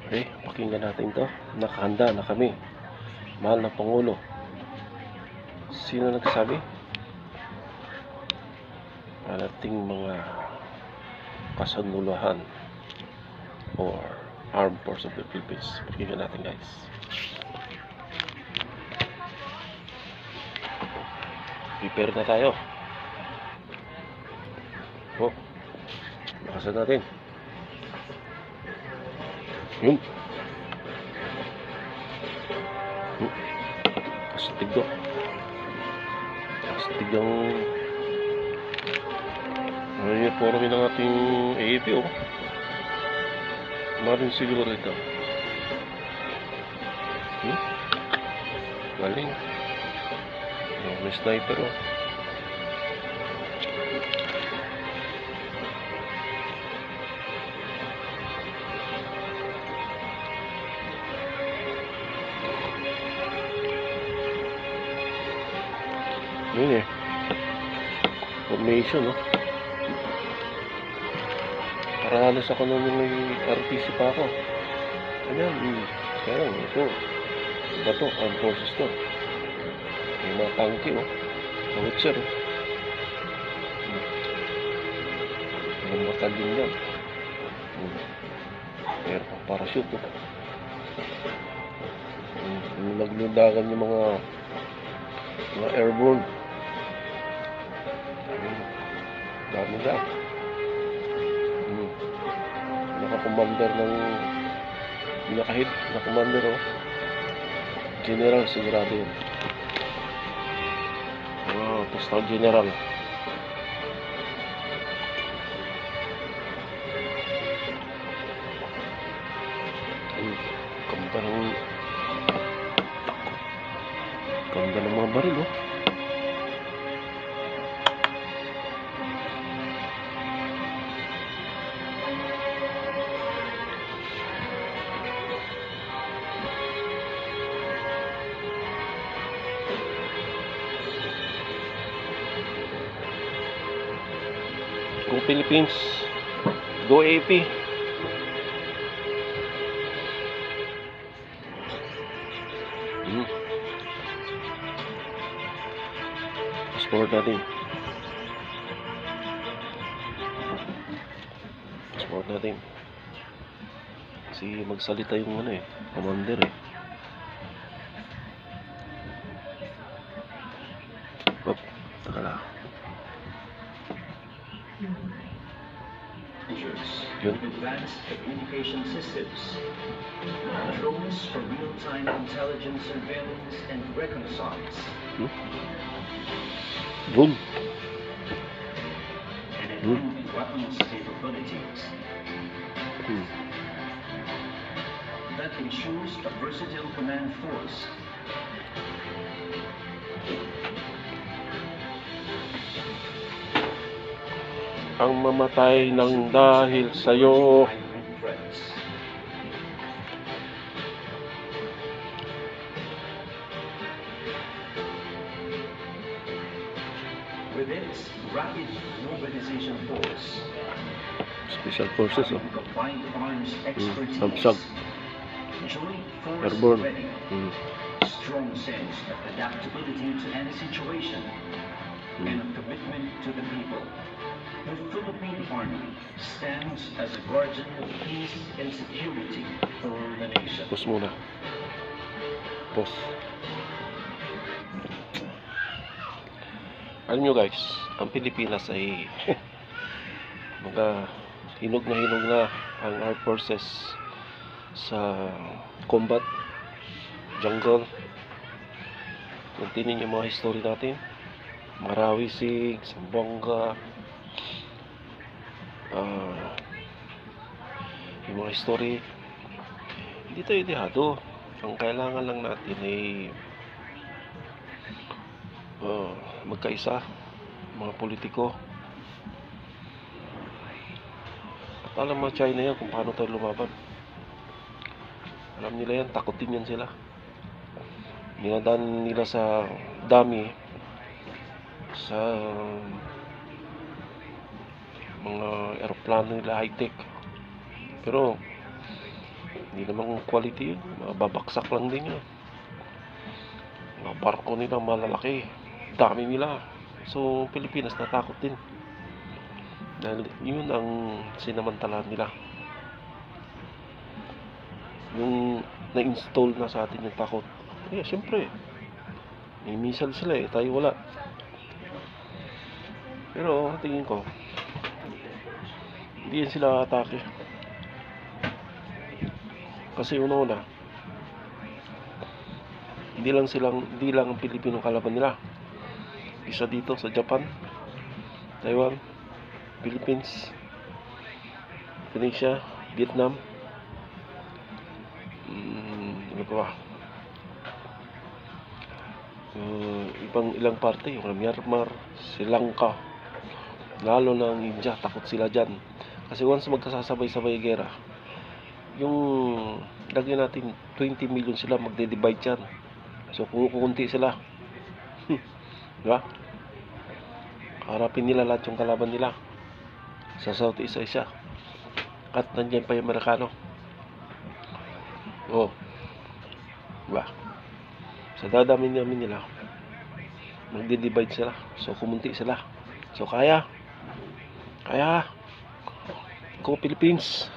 Okay, pakinggan natin to. Nakahanda na kami. Mahal na Pangulo. Sino nagsabi? Ating mga kasanulahan or Armed Forces of the Philippines. Pakinggan natin, guys. Prepare na tayo. Oh, lakasan natin. Yun. Astig do. Astig ang uniforme ng ating AAP, oh. Marin siguro ito. Galing. May sniper, oh. Yun eh. Formation, no? Parahalos ako nung may RTC pa ako. Ayan, kaya lang, ito. Iba to, Armed Forces to. May mga tangke, oh. Howitzer, oh. Ang matalin yan. Meron pang parachute, oh. Naglundagan yung mga airborne. Dami na. Naka-commander ng naka-hit na commander, oh. General sigurado yun. Postal general. Ganda ng mga baril, oh. Go Philippines. Go AP. Passport natin. Passport natin. Kasi magsalita yung ano eh, commander eh. Op, taka lang. Yun. Advanced communication systems, drones for real-time intelligence surveillance and reconnaissance, Boom. and improved weapons capabilities that ensures a versatile command force. Ang mamatay ng dahil sa'yo. With its rapid mobilization force, Special Forces, oh. combined arms expertise, Samsung. joint force Airborne. ready, strong sense of adaptability to any situation, and a commitment to the people. The Philippine Army stands as a guardian of peace and security for the nation. Pause muna. Pause. Alam nyo guys, ang Pilipinas ay mga hinog na ang Armed Forces sa combat, jungle. Kung tingnan yung mga history natin, Marawi Sig, Zamboanga, yung mga history, hindi tayo dehado. Ang kailangan lang natin ay magkaisa, mga politiko. At alam mga China yan kung paano tayo lumaban. Alam nila yan, takutin yan sila. Dinadaan nila sa dami, sa mga aeroplano nila high-tech. Pero Hindi naman quality yun. Mababaksak lang din yun. Mga barko nila malalaki. Dami nila. So, Pilipinas natakot din. Dahil yun ang sinamantala nila. Yung na-install na sa atin yung takot. Siyempre. May missile sila tayo wala. Pero, tingin ko, hindi yan sila atake. Kasi una-una, hindi lang ang Pilipino kalaban nila. Isa dito sa Japan, Taiwan, Philippines, Indonesia, Vietnam, ano pa ba? Ilang parte, yung Myanmar, Sri Lanka, lalo na ang India, takot sila dyan. Kasi once magkasasabay-sabay gera, yung lagyan natin 20 million sila, magde-divide yan. So kukunti sila. Diba? Harapin nila lahat yung kalaban nila sa Southeast Asia. At nandiyan pa yung Amerikano. Diba? Sa dadami namin nila, magde-divide sila. So kumunti sila. So kaya Go Philippines!